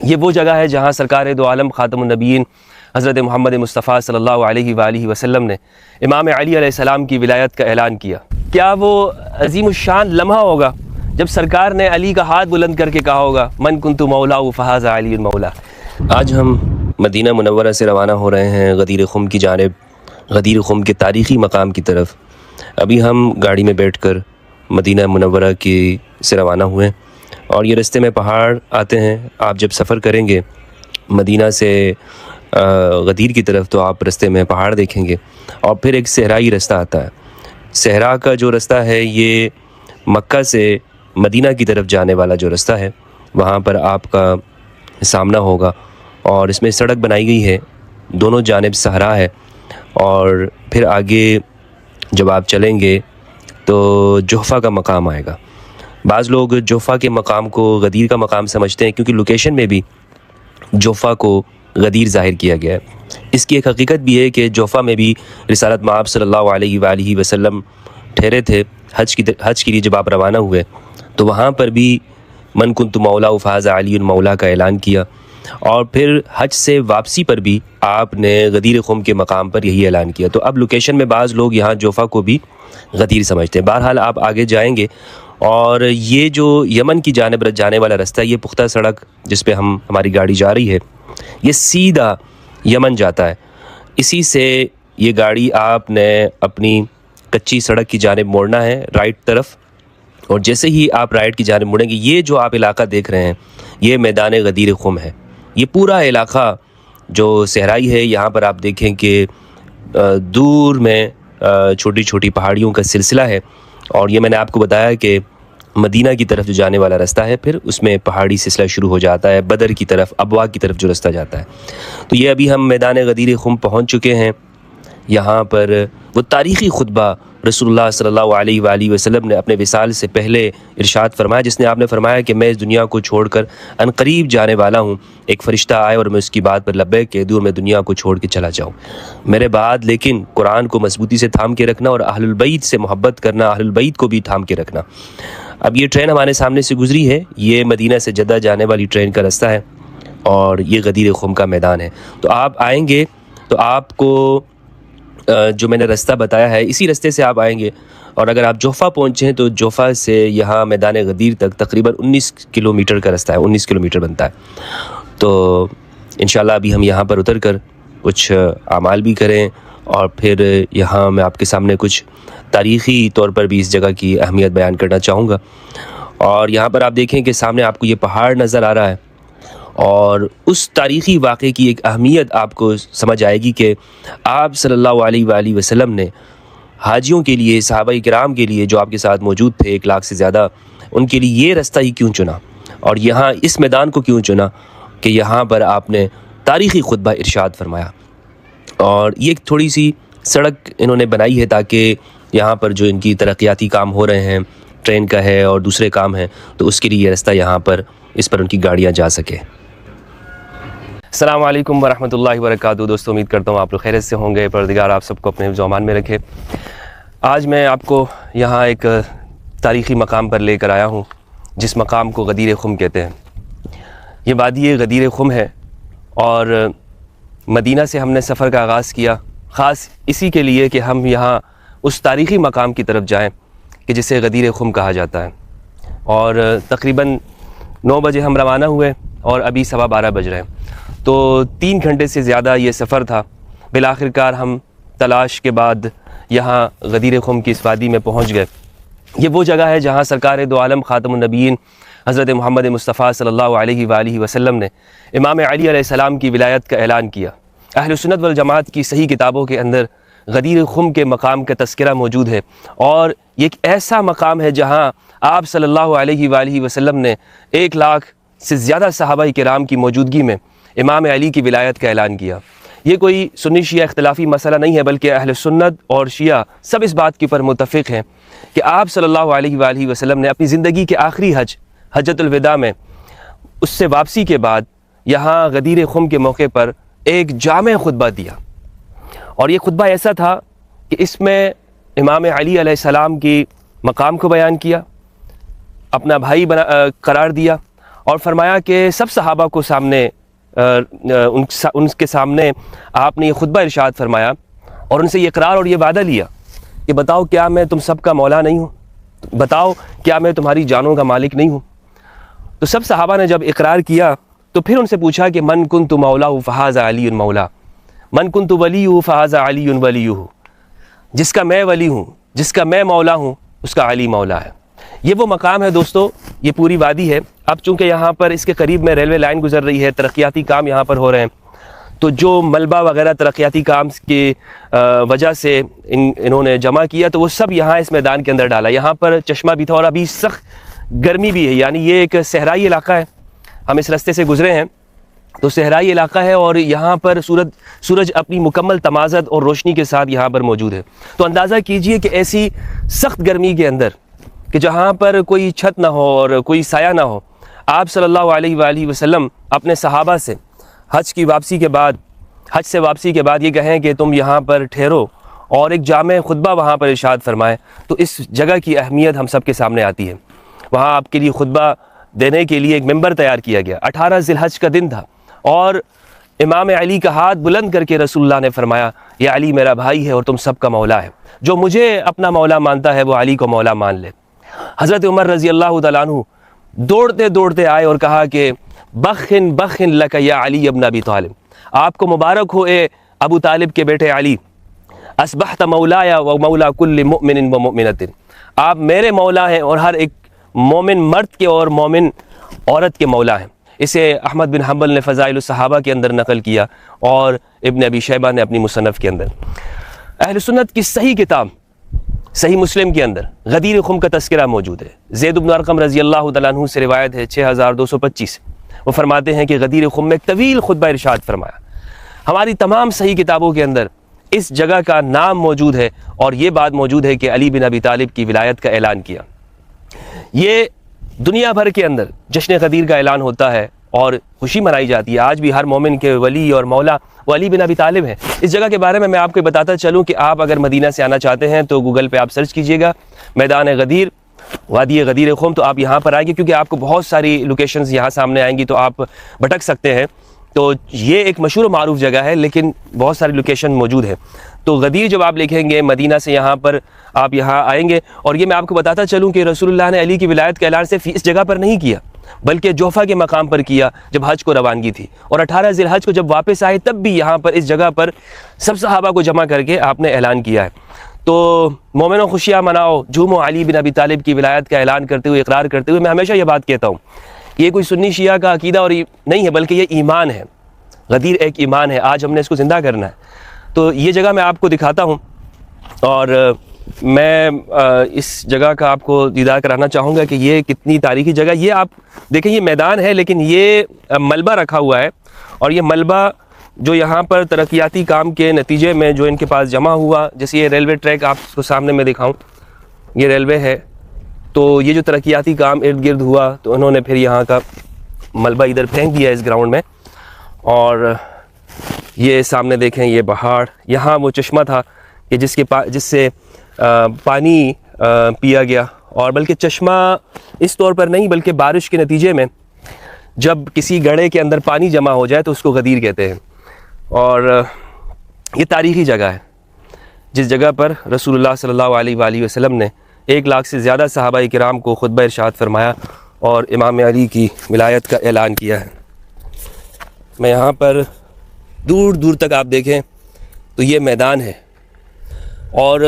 یہ وہ جگہ ہے جہاں سرکار دو عالم خاتم النبیین حضرت محمد مصطفیٰ صلی اللہ علیہ وآلہ وسلم نے امام علی علیہ السلام کی ولایت کا اعلان کیا۔ کیا وہ عظیم الشان لمحہ ہوگا جب سرکار نے علی کا ہاتھ بلند کر کے کہا ہوگا من کنت مولا فہذا علی المولا۔ آج ہم مدینہ منورہ سے روانہ ہو رہے ہیں غدیر خم کی جانب، غدیر خم کے تاریخی مقام کی طرف۔ ابھی ہم گاڑی میں بیٹھ کر مدینہ منورہ کی سے روانہ ہوئے اور یہ رستے میں پہاڑ آتے ہیں۔ آپ جب سفر کریں گے مدینہ سے غدیر کی طرف تو آپ رستے میں پہاڑ دیکھیں گے، اور پھر ایک صحرائی رستہ آتا ہے۔ صحرا کا جو رستہ ہے یہ مکہ سے مدینہ کی طرف جانے والا جو رستہ ہے، وہاں پر آپ کا سامنا ہوگا، اور اس میں سڑک بنائی گئی ہے، دونوں جانب صحرا ہے، اور پھر آگے جب آپ چلیں گے تو جحفہ کا مقام آئے گا۔ بعض لوگ جحفہ کے مقام کو غدیر کا مقام سمجھتے ہیں کیونکہ لوکیشن میں بھی جحفہ کو غدیر ظاہر کیا گیا ہے۔ اس کی ایک حقیقت بھی ہے کہ جحفہ میں بھی رسالت مآب صلی اللہ علیہ وآلہ وسلم ٹھہرے تھے حج کے لیے۔ جب آپ روانہ ہوئے تو وہاں پر بھی من کنت مولا فہذا علی المولا کا اعلان کیا، اور پھر حج سے واپسی پر بھی آپ نے غدیر خم کے مقام پر یہی اعلان کیا۔ تو اب لوکیشن میں بعض لوگ یہاں جحفہ کو بھی غدیر سمجھتے ہیں۔ بہرحال آپ آگے جائیں گے، اور یہ جو یمن کی جانب جانے والا رستہ ہے، یہ پختہ سڑک جس پہ ہماری گاڑی جا رہی ہے، یہ سیدھا یمن جاتا ہے۔ اسی سے یہ گاڑی آپ نے اپنی کچی سڑک کی جانب موڑنا ہے رائٹ طرف، اور جیسے ہی آپ رائٹ کی جانب مڑیں گے، یہ جو آپ علاقہ دیکھ رہے ہیں یہ میدان غدیر خم ہے۔ یہ پورا علاقہ جو صحرائی ہے، یہاں پر آپ دیکھیں کہ دور میں چھوٹی چھوٹی پہاڑیوں کا سلسلہ ہے، اور یہ میں نے آپ کو بتایا کہ مدینہ کی طرف جو جانے والا رستہ ہے، پھر اس میں پہاڑی سلسلہ شروع ہو جاتا ہے، بدر کی طرف، ابوا کی طرف جو رستہ جاتا ہے۔ تو یہ ابھی ہم میدان غدیر خم پہنچ چکے ہیں۔ یہاں پر وہ تاریخی خطبہ رسول اللہ صلی اللہ علیہ وآلہ وسلم نے اپنے وصال سے پہلے ارشاد فرمایا، جس نے آپ نے فرمایا کہ میں اس دنیا کو چھوڑ کر عنقریب جانے والا ہوں، ایک فرشتہ آئے اور میں اس کی بات پر لبیک کہہ دوں، میں دنیا کو چھوڑ کے چلا جاؤں۔ میرے بعد لیکن قرآن کو مضبوطی سے تھام کے رکھنا، اور اہل البیت سے محبت کرنا، اہل البیت کو بھی تھام کے رکھنا۔ اب یہ ٹرین ہمارے سامنے سے گزری ہے، یہ مدینہ سے جدہ جانے والی ٹرین کا رستہ ہے، اور یہ غدیر خم کا میدان ہے۔ تو آپ آئیں گے تو آپ کو جو میں نے رستہ بتایا ہے اسی رستے سے آپ آئیں گے، اور اگر آپ جحفہ پہنچیں تو جحفہ سے یہاں میدان غدیر تک تقریباً 19 کلومیٹر کا رستہ ہے، 19 کلومیٹر بنتا ہے۔ تو انشاءاللہ ابھی ہم یہاں پر اتر کر کچھ اعمال بھی کریں، اور پھر یہاں میں آپ کے سامنے کچھ تاریخی طور پر بھی اس جگہ کی اہمیت بیان کرنا چاہوں گا۔ اور یہاں پر آپ دیکھیں کہ سامنے آپ کو یہ پہاڑ نظر آ رہا ہے، اور اس تاریخی واقعے کی ایک اہمیت آپ کو سمجھ آئے گی کہ آپ صلی اللہ علیہ وآلہ وسلم نے حاجیوں کے لیے، صحابہ کرام کے لیے جو آپ کے ساتھ موجود تھے 1 لاکھ سے زیادہ، ان کے لیے یہ رستہ ہی کیوں چنا، اور یہاں اس میدان کو کیوں چنا کہ یہاں پر آپ نے تاریخی خطبہ ارشاد فرمایا۔ اور یہ ایک تھوڑی سی سڑک انہوں نے بنائی ہے تاکہ یہاں پر جو ان کی ترقیاتی کام ہو رہے ہیں، ٹرین کا ہے اور دوسرے کام ہیں، تو اس کے لیے یہ رستہ یہاں پر اس پر ان کی گاڑیاں جا سکے۔ السلام علیکم ورحمۃ اللہ وبرکاتہ۔ دوستو امید کرتا ہوں آپ لوگ خیریت سے ہوں گے، پروردگار آپ سب کو اپنے حفظ و امان میں رکھے۔ آج میں آپ کو یہاں ایک تاریخی مقام پر لے کر آیا ہوں، جس مقام کو غدیر خم کہتے ہیں۔ یہ وادی غدیر خم ہے، اور مدینہ سے ہم نے سفر کا آغاز کیا خاص اسی کے لیے کہ ہم یہاں اس تاریخی مقام کی طرف جائیں کہ جسے غدیر خم کہا جاتا ہے۔ اور تقریباً 9 بجے ہم روانہ ہوئے، اور ابھی 12:15 بج رہے ہیں، تو 3 گھنٹے سے زیادہ یہ سفر تھا۔ بالآخر کار ہم تلاش کے بعد یہاں غدیر خم کی اس وادی میں پہنچ گئے۔ یہ وہ جگہ ہے جہاں سرکار دو عالم خاتم النبیین حضرت محمد مصطفیٰ صلی اللہ علیہ وآلہ وسلم نے امام علی علیہ السلام کی ولایت کا اعلان کیا۔ اہل سنت والجماعت کی صحیح کتابوں کے اندر غدیر خم کے مقام کا تذکرہ موجود ہے، اور یہ ایک ایسا مقام ہے جہاں آپ صلی اللہ علیہ وآلہ وسلم نے 1 لاکھ سے زیادہ صحابہ کرام کی موجودگی میں امام علی کی ولایت کا اعلان کیا۔ یہ کوئی سنی شیعہ اختلافی مسئلہ نہیں ہے، بلکہ اہل سنت اور شیعہ سب اس بات کے پر متفق ہیں کہ آپ صلی اللہ علیہ وآلہ وسلم نے اپنی زندگی کے آخری حجۃ الوداع میں اس سے واپسی کے بعد یہاں غدیر خم کے موقع پر ایک جامع خطبہ دیا، اور یہ خطبہ ایسا تھا کہ اس میں امام علی علیہ السلام کی مقام کو بیان کیا، اپنا بھائی قرار دیا، اور فرمایا کہ سب صحابہ کو سامنے ان کے سامنے آپ نے یہ خطبہ ارشاد فرمایا اور ان سے یہ اقرار اور یہ وعدہ لیا کہ بتاؤ کیا میں تم سب کا مولا نہیں ہوں، بتاؤ کیا میں تمہاری جانوں کا مالک نہیں ہوں؟ تو سب صحابہ نے جب اقرار کیا تو پھر ان سے پوچھا کہ من کنت مولاہ فہذا علی مولا، من کنت ولیہ فہذا علی ولیہ، جس کا میں ولی ہوں، جس کا میں مولا ہوں، اس کا علی مولا ہے۔ یہ وہ مقام ہے دوستو، یہ پوری وادی ہے۔ اب چونکہ یہاں پر اس کے قریب میں ریلوے لائن گزر رہی ہے، ترقیاتی کام یہاں پر ہو رہے ہیں، تو جو ملبہ وغیرہ ترقیاتی کام کی وجہ سے انہوں نے جمع کیا تو وہ سب یہاں اس میدان کے اندر ڈالا۔ یہاں پر چشمہ بھی تھا اور ابھی سخت گرمی بھی ہے، یعنی یہ ایک صحرائی علاقہ ہے، ہم اس راستے سے گزرے ہیں تو صحرائی علاقہ ہے اور یہاں پر سورج اپنی مکمل تمازت اور روشنی کے ساتھ یہاں پر موجود ہے۔ تو اندازہ کیجئے کہ ایسی سخت گرمی کے اندر کہ جہاں پر کوئی چھت نہ ہو اور کوئی سایہ نہ ہو، آپ صلی اللہ علیہ وآلہ وسلم اپنے صحابہ سے حج سے واپسی کے بعد یہ کہیں کہ تم یہاں پر ٹھہرو اور ایک جامع خطبہ وہاں پر ارشاد فرمائے، تو اس جگہ کی اہمیت ہم سب کے سامنے آتی ہے۔ وہاں آپ کے لیے خطبہ دینے کے لیے ایک ممبر تیار کیا گیا، 18 ذی الحج کا دن تھا، اور امام علی کا ہاتھ بلند کر کے رسول اللہ نے فرمایا یہ علی میرا بھائی ہے اور تم سب کا مولا ہے، جو مجھے اپنا مولا مانتا ہے وہ علی کو مولا مان لے۔ حضرت عمر رضی اللہ تعالیٰ عنہ دوڑتے آئے اور کہا کہ بخن بخن لک یا علی ابن ابی طالب، آپ کو مبارک ہو اے ابو طالب کے بیٹے علی، اصبحت مولایا و مولا کل مؤمن و مؤمنۃ، آپ میرے مولا ہیں اور ہر ایک مومن مرد کے اور مومن عورت کے مولا ہیں۔ اسے احمد بن حنبل نے فضائل الصحابہ کے اندر نقل کیا اور ابن ابی شیبہ نے اپنی مصنف کے اندر۔ اہل سنت کی صحیح کتاب صحیح مسلم کے اندر غدیر خم کا تذکرہ موجود ہے۔ زید بن ارقم رضی اللہ تعالیٰ عنہ سے روایت ہے 6225، وہ فرماتے ہیں کہ غدیر خم میں ایک طویل خطبہ ارشاد فرمایا۔ ہماری تمام صحیح کتابوں کے اندر اس جگہ کا نام موجود ہے اور یہ بات موجود ہے کہ علی بن ابی طالب کی ولایت کا اعلان کیا۔ یہ دنیا بھر کے اندر جشن غدیر کا اعلان ہوتا ہے اور خوشی منائی جاتی ہے۔ آج بھی ہر مومن کے ولی اور مولا وہ علی بن ابی طالب ہیں۔ اس جگہ کے بارے میں آپ کو بتاتا چلوں کہ آپ اگر مدینہ سے آنا چاہتے ہیں تو گوگل پہ آپ سرچ کیجئے گا میدان غدیر، وادی غدیر خم، تو آپ یہاں پر آئیں گے کیونکہ آپ کو بہت ساری لوکیشنز یہاں سامنے آئیں گی تو آپ بھٹک سکتے ہیں۔ تو یہ ایک مشہور و معروف جگہ ہے لیکن بہت ساری لوکیشن موجود ہے۔ تو غدیر جب آپ لکھیں گے مدینہ سے یہاں پر آپ یہاں آئیں گے، اور یہ میں آپ کو بتاتا چلوں کہ رسول اللہ نے علی کی ولایت کا اعلان صرف اس جگہ پر نہیں کیا بلکہ جوفہ کے مقام پر کیا جب حج کو روانگی تھی، اور 18 ذی الحج کو جب واپس آئے تب بھی یہاں پر اس جگہ پر سب صحابہ کو جمع کر کے آپ نے اعلان کیا ہے۔ تو مومنوں خوشیاں مناؤ، جھومو، علی بن ابی طالب کی ولایت کا اعلان کرتے ہوئے، اقرار کرتے ہوئے۔ میں ہمیشہ یہ بات کہتا ہوں، یہ کوئی سنی شیعہ کا عقیدہ اور نہیں ہے بلکہ یہ ایمان ہے۔ غدیر ایک ایمان ہے، آج ہم نے اس کو زندہ کرنا ہے۔ تو یہ جگہ میں آپ کو دکھاتا ہوں اور میں اس جگہ کا آپ کو دیدار کرانا چاہوں گا کہ یہ کتنی تاریخی جگہ۔ یہ آپ دیکھیں یہ میدان ہے لیکن یہ ملبہ رکھا ہوا ہے، اور یہ ملبہ جو یہاں پر ترقیاتی کام کے نتیجے میں جو ان کے پاس جمع ہوا، جیسے یہ ریلوے ٹریک آپ کو سامنے میں دکھاؤں، یہ ریلوے ہے، تو یہ جو ترقیاتی کام ارد گرد ہوا تو انہوں نے پھر یہاں کا ملبہ ادھر پھینک دیا اس گراؤنڈ میں۔ اور یہ سامنے دیکھیں یہ پہاڑ، یہاں وہ چشمہ تھا کہ جس سے پانی پیا گیا، اور بلکہ چشمہ اس طور پر نہیں بلکہ بارش کے نتیجے میں جب کسی گڑھے کے اندر پانی جمع ہو جائے تو اس کو غدیر کہتے ہیں۔ اور یہ تاریخی جگہ ہے جس جگہ پر رسول اللہ صلی اللہ علیہ وآلہ وسلم نے 1 لاکھ سے زیادہ صحابہ کرام کو خطبہ ارشاد فرمایا اور امام علی کی ولایت کا اعلان کیا ہے۔ میں یہاں پر دور دور تک آپ دیکھیں تو یہ میدان ہے، اور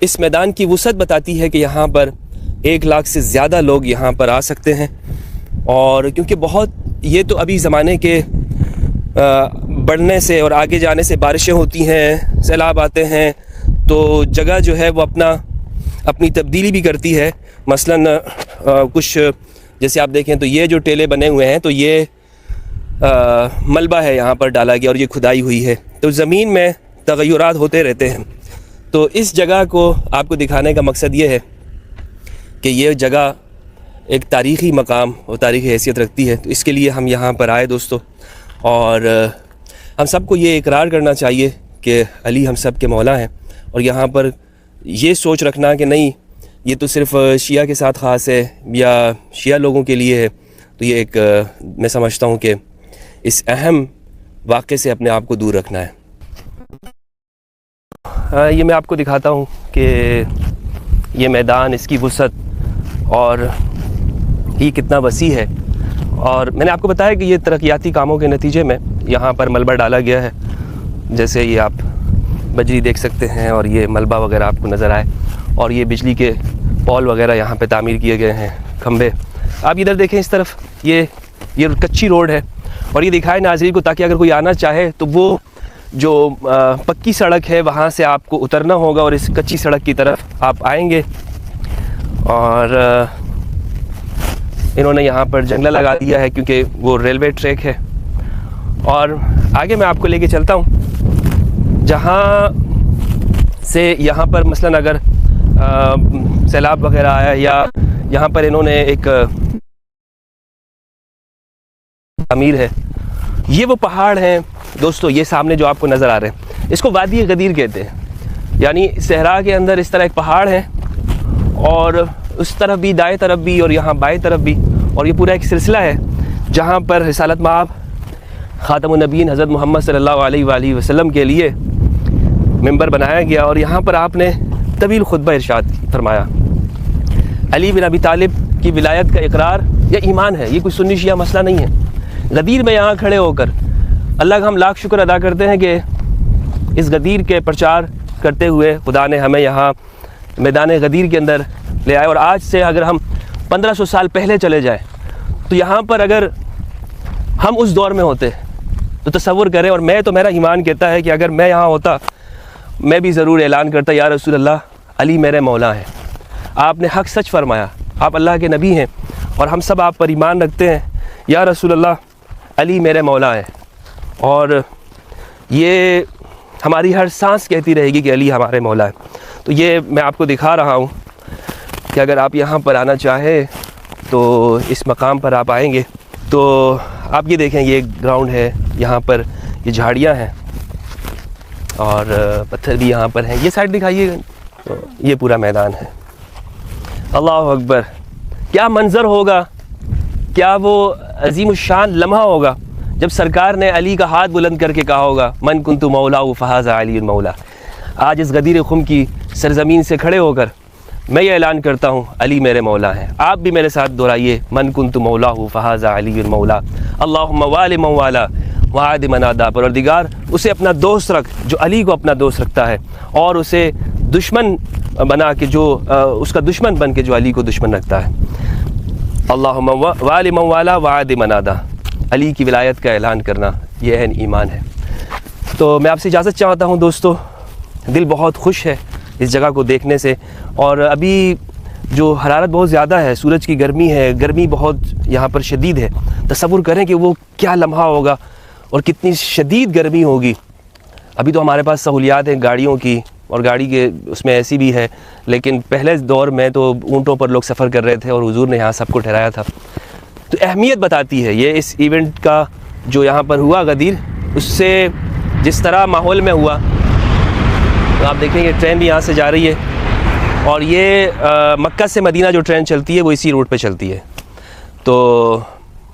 اس میدان کی وسعت بتاتی ہے کہ یہاں پر 1 لاکھ سے زیادہ لوگ یہاں پر آ سکتے ہیں۔ اور کیونکہ بہت یہ تو ابھی زمانے کے بڑھنے سے اور آگے جانے سے بارشیں ہوتی ہیں، سیلاب آتے ہیں، تو جگہ جو ہے وہ اپنی تبدیلی بھی کرتی ہے۔ مثلاً کچھ جیسے آپ دیکھیں تو یہ جو ٹیلے بنے ہوئے ہیں تو یہ ملبہ ہے یہاں پر ڈالا گیا اور یہ کھدائی ہوئی ہے، تو زمین میں تغیرات ہوتے رہتے ہیں۔ تو اس جگہ کو آپ کو دکھانے کا مقصد یہ ہے کہ یہ جگہ ایک تاریخی مقام اور تاریخی حیثیت رکھتی ہے، تو اس کے لیے ہم یہاں پر آئے دوستو، اور ہم سب کو یہ اقرار کرنا چاہیے کہ علی ہم سب کے مولا ہیں، اور یہاں پر یہ سوچ رکھنا کہ نہیں یہ تو صرف شیعہ کے ساتھ خاص ہے یا شیعہ لوگوں کے لیے ہے، تو تو یہ ایک میں سمجھتا ہوں کہ اس اہم واقعے سے اپنے آپ کو دور رکھنا ہے۔ یہ میں آپ کو دکھاتا ہوں کہ یہ میدان، اس کی وسعت اور یہ کتنا وسیع ہے، اور میں نے آپ کو بتایا کہ یہ ترقیاتی کاموں کے نتیجے میں یہاں پر ملبہ ڈالا گیا ہے، جیسے یہ آپ بجری دیکھ سکتے ہیں اور یہ ملبہ وغیرہ آپ کو نظر آئے، اور یہ بجلی کے پول وغیرہ یہاں پہ تعمیر کیے گئے ہیں، کھمبے۔ آپ ادھر دیکھیں اس طرف، یہ کچی روڈ ہے، اور یہ دکھائے ناظرین کو تاکہ اگر کوئی آنا چاہے تو وہ جو پکی سڑک ہے وہاں سے آپ کو اترنا ہوگا اور اس کچی سڑک کی طرف آپ آئیں گے۔ اور انہوں نے یہاں پر جنگلہ لگا دیا ہے کیونکہ وہ ریلوے ٹریک ہے۔ اور آگے میں آپ کو لے کے چلتا ہوں جہاں سے یہاں پر مثلاً اگر سیلاب وغیرہ آیا یا یہاں پر انہوں نے ایک تعمیر ہے، یہ وہ پہاڑ ہیں دوستو، یہ سامنے جو آپ کو نظر آ رہے ہیں، اس کو وادی غدیر کہتے ہیں، یعنی صحرا کے اندر اس طرح ایک پہاڑ ہے، اور اس طرف بھی، دائیں طرف بھی اور یہاں بائیں طرف بھی، اور یہ پورا ایک سلسلہ ہے جہاں پر رسالت مآب خاتم النبیین حضرت محمد صلی اللہ علیہ وآلہ وسلم کے لیے ممبر بنایا گیا، اور یہاں پر آپ نے طویل خطبہ ارشاد فرمایا۔ علی بن ابی طالب کی ولایت کا اقرار یہ ایمان ہے، یہ کوئی سنی شیعہ مسئلہ نہیں ہے۔ غدیر میں یہاں کھڑے ہو کر اللہ کا ہم لاکھ شکر ادا کرتے ہیں کہ اس غدیر کے پرچار کرتے ہوئے خدا نے ہمیں یہاں میدان غدیر کے اندر لے آئے، اور آج سے اگر ہم 1500 سال پہلے چلے جائیں تو یہاں پر اگر ہم اس دور میں ہوتے تو تصور کریں، اور میں تو میرا ایمان کہتا ہے کہ اگر میں یہاں ہوتا میں بھی ضرور اعلان کرتا، یا رسول اللہ علی میرے مولا ہیں، آپ نے حق سچ فرمایا، آپ اللہ کے نبی ہیں اور ہم سب آپ پر ایمان رکھتے ہیں، یا رسول اللہ علی میرے مولا ہیں، اور یہ ہماری ہر سانس کہتی رہے گی کہ علی ہمارے مولا ہے۔ تو یہ میں آپ کو دکھا رہا ہوں کہ اگر آپ یہاں پر آنا چاہے تو اس مقام پر آپ آئیں گے تو آپ یہ دیکھیں، یہ گراؤنڈ ہے، یہاں پر یہ جھاڑیاں ہیں اور پتھر بھی یہاں پر ہیں، یہ سائڈ دکھائیے گا، تو یہ پورا میدان ہے۔ اللہ اکبر، کیا منظر ہوگا، کیا وہ عظیم الشان لمحہ ہوگا جب سرکار نے علی کا ہاتھ بلند کر کے کہا ہوگا من کنت مولا فہذا علی المولا۔ آج اس غدیر خم کی سرزمین سے کھڑے ہو کر میں یہ اعلان کرتا ہوں علی میرے مولا ہیں۔ آپ بھی میرے ساتھ دہرائیے، من کنت مولا فہذا علی المولا، اللہم والی من والا وعاد من عادا۔ پروردگار اسے اپنا دوست رکھ جو علی کو اپنا دوست رکھتا ہے، اور اسے دشمن بنا کے جو اس کا دشمن بن کے جو علی کو دشمن رکھتا ہے۔ اللہم والی من والا وعاد من عادا، علی کی ولایت کا اعلان کرنا یہ عین ایمان ہے۔ تو میں آپ سے اجازت چاہتا ہوں دوستو، دل بہت خوش ہے اس جگہ کو دیکھنے سے، اور ابھی جو حرارت بہت زیادہ ہے، سورج کی گرمی ہے، گرمی بہت یہاں پر شدید ہے، تصور کریں کہ وہ کیا لمحہ ہوگا اور کتنی شدید گرمی ہوگی۔ ابھی تو ہمارے پاس سہولیات ہیں گاڑیوں کی، اور گاڑی کے اس میں ایسی بھی ہے، لیکن پہلے دور میں تو اونٹوں پر لوگ سفر کر رہے تھے اور حضور نے یہاں سب کو ٹھہرایا تھا۔ تو اہمیت بتاتی ہے یہ اس ایونٹ کا جو یہاں پر ہوا غدیر، اس سے جس طرح ماحول میں ہوا، تو آپ دیکھیں یہ ٹرین بھی یہاں سے جا رہی ہے، اور یہ مکہ سے مدینہ جو ٹرین چلتی ہے وہ اسی روٹ پہ چلتی ہے۔ تو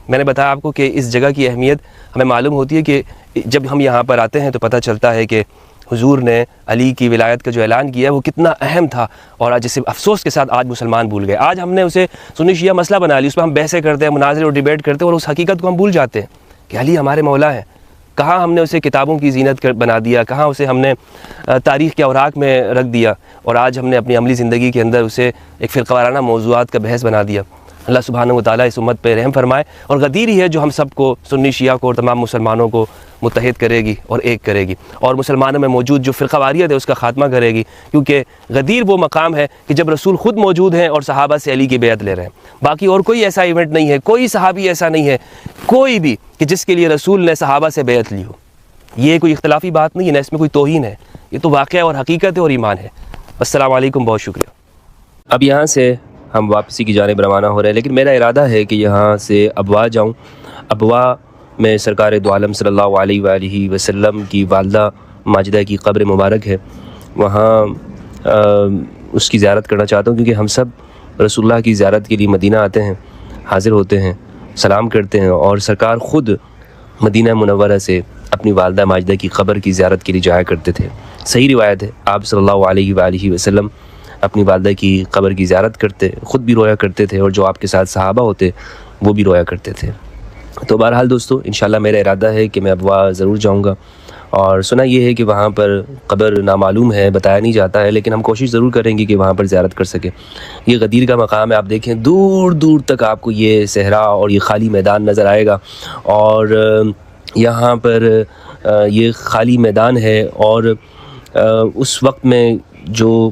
میں نے بتایا آپ کو کہ اس جگہ کی اہمیت ہمیں معلوم ہوتی ہے کہ جب ہم یہاں پر آتے ہیں تو پتہ چلتا ہے کہ حضور نے علی کی ولایت کا جو اعلان کیا ہے وہ کتنا اہم تھا، اور آج جسے افسوس کے ساتھ آج مسلمان بھول گئے۔ آج ہم نے اسے سنی شیعہ مسئلہ بنا لی، اس پہ ہم بحثیں کرتے ہیں، مناظرے اور ڈیبیٹ کرتے ہیں، اور اس حقیقت کو ہم بھول جاتے ہیں کہ علی ہمارے مولا ہیں۔ کہاں ہم نے اسے کتابوں کی زینت بنا دیا، کہاں اسے ہم نے تاریخ کے اوراق میں رکھ دیا، اور آج ہم نے اپنی عملی زندگی کے اندر اسے ایک فرقہ وارانہ موضوعات کا بحث بنا دیا۔ اللہ سبحانہ و تعالیٰ اس امت پہ رحم فرمائے، اور غدیر ہی ہے جو ہم سب کو، سنی شیعہ کو اور تمام مسلمانوں کو متحد کرے گی اور ایک کرے گی، اور مسلمانوں میں موجود جو فرقہ واریت ہے اس کا خاتمہ کرے گی، کیونکہ غدیر وہ مقام ہے کہ جب رسول خود موجود ہیں اور صحابہ سے علی کی بیعت لے رہے ہیں۔ باقی اور کوئی ایسا ایونٹ نہیں ہے، کوئی صحابی ایسا نہیں ہے، کوئی بھی کہ جس کے لیے رسول نے صحابہ سے بیعت لی ہو۔ یہ کوئی اختلافی بات نہیں ہے، نہ اس میں کوئی توہین ہے، یہ تو واقعہ اور حقیقت ہے اور ایمان ہے۔ السلام علیکم، بہت شکریہ۔ اب یہاں سے ہم واپسی کی جانب روانہ ہو رہے ہیں، لیکن میرا ارادہ ہے کہ یہاں سے ابوا جاؤں۔ ابوا میں سرکار دو عالم صلی اللہ علیہ وآلہ وسلم کی والدہ ماجدہ کی قبر مبارک ہے، وہاں اس کی زیارت کرنا چاہتا ہوں، کیونکہ ہم سب رسول اللہ کی زیارت کے لیے مدینہ آتے ہیں، حاضر ہوتے ہیں، سلام کرتے ہیں، اور سرکار خود مدینہ منورہ سے اپنی والدہ ماجدہ کی قبر کی زیارت کے لیے جایا کرتے تھے۔ صحیح روایت ہے، آپ صلی اللہ علیہ وآلہ وسلم اپنی والدہ کی قبر کی زیارت کرتے، خود بھی رویا کرتے تھے، اور جو آپ کے ساتھ صحابہ ہوتے وہ بھی رویا کرتے تھے۔ تو بہرحال دوستو، انشاءاللہ میرا ارادہ ہے کہ میں ابوا ضرور جاؤں گا، اور سنا یہ ہے کہ وہاں پر قبر نامعلوم ہے، بتایا نہیں جاتا ہے، لیکن ہم کوشش ضرور کریں گے کہ وہاں پر زیارت کر سکیں۔ یہ غدیر کا مقام ہے، آپ دیکھیں دور دور تک آپ کو یہ صحرا اور یہ خالی میدان نظر آئے گا، اور یہاں پر یہ خالی میدان ہے، اور اس وقت میں جو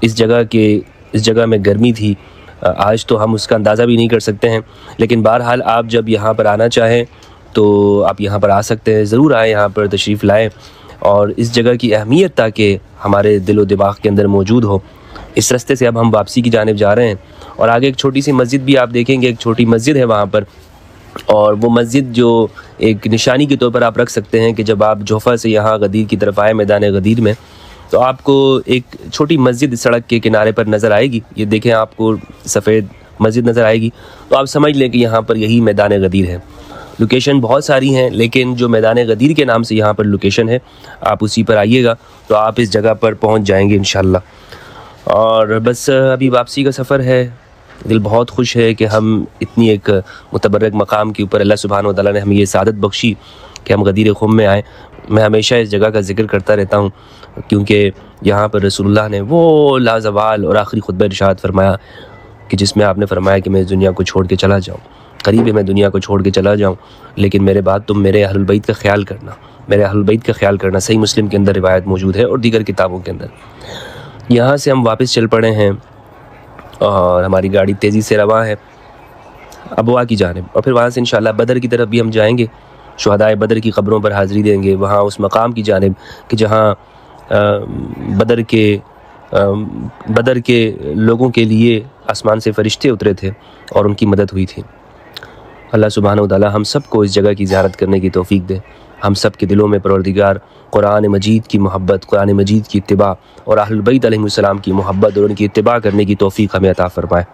اس جگہ میں گرمی تھی، آج تو ہم اس کا اندازہ بھی نہیں کر سکتے ہیں، لیکن بہرحال آپ جب یہاں پر آنا چاہیں تو آپ یہاں پر آ سکتے ہیں، ضرور آئیں، یہاں پر تشریف لائیں، اور اس جگہ کی اہمیت تاکہ ہمارے دل و دماغ کے اندر موجود ہو۔ اس راستے سے اب ہم واپسی کی جانب جا رہے ہیں، اور آگے ایک چھوٹی سی مسجد بھی آپ دیکھیں گے، ایک چھوٹی مسجد ہے وہاں پر، اور وہ مسجد جو ایک نشانی کے طور پر آپ رکھ سکتے ہیں کہ جب آپ جوفہ سے یہاں غدیر کی طرف آئے، میدان غدیر میں، تو آپ کو ایک چھوٹی مسجد سڑک کے کنارے پر نظر آئے گی۔ یہ دیکھیں، آپ کو سفید مسجد نظر آئے گی، تو آپ سمجھ لیں کہ یہاں پر یہی میدان غدیر ہے۔ لوکیشن بہت ساری ہیں، لیکن جو میدان غدیر کے نام سے یہاں پر لوکیشن ہے، آپ اسی پر آئیے گا تو آپ اس جگہ پر پہنچ جائیں گے انشاءاللہ۔ اور بس ابھی واپسی کا سفر ہے، دل بہت خوش ہے کہ ہم اتنی ایک متبرک مقام کے اوپر اللہ سبحانہ و تعالیٰ نے ہمیں یہ سعادت بخشی کہ ہم غدیر خم میں آئیں۔ میں ہمیشہ اس جگہ کا ذکر کرتا رہتا ہوں، کیونکہ یہاں پر رسول اللہ نے وہ لازوال اور آخری خطبہ ارشاد فرمایا کہ جس میں آپ نے فرمایا کہ میں اس دنیا کو چھوڑ کے چلا جاؤں، قریب ہے میں دنیا کو چھوڑ کے چلا جاؤں، لیکن میرے بعد تم میرے اہل البیت کا خیال کرنا، میرے اہل البیت کا خیال کرنا۔ صحیح مسلم کے اندر روایت موجود ہے، اور دیگر کتابوں کے اندر۔ یہاں سے ہم واپس چل پڑے ہیں، اور ہماری گاڑی تیزی سے رواں ہے ابوا کی جانب، اور پھر وہاں سے انشاءاللہ بدر کی طرف بھی ہم جائیں گے، شہدائے بدر کی قبروں پر حاضری دیں گے، وہاں اس مقام کی جانب کہ جہاں بدر کے لوگوں کے لیے آسمان سے فرشتے اترے تھے اور ان کی مدد ہوئی تھی۔ اللہ سبحانہ و تعالیٰ ہم سب کو اس جگہ کی زیارت کرنے کی توفیق دے، ہم سب کے دلوں میں پروردگار قرآن مجید کی محبت، قرآن مجید کی اتباع اور اہل البیت علیہم السلام کی محبت اور ان کی اتباع کرنے کی توفیق ہمیں عطا فرمائے۔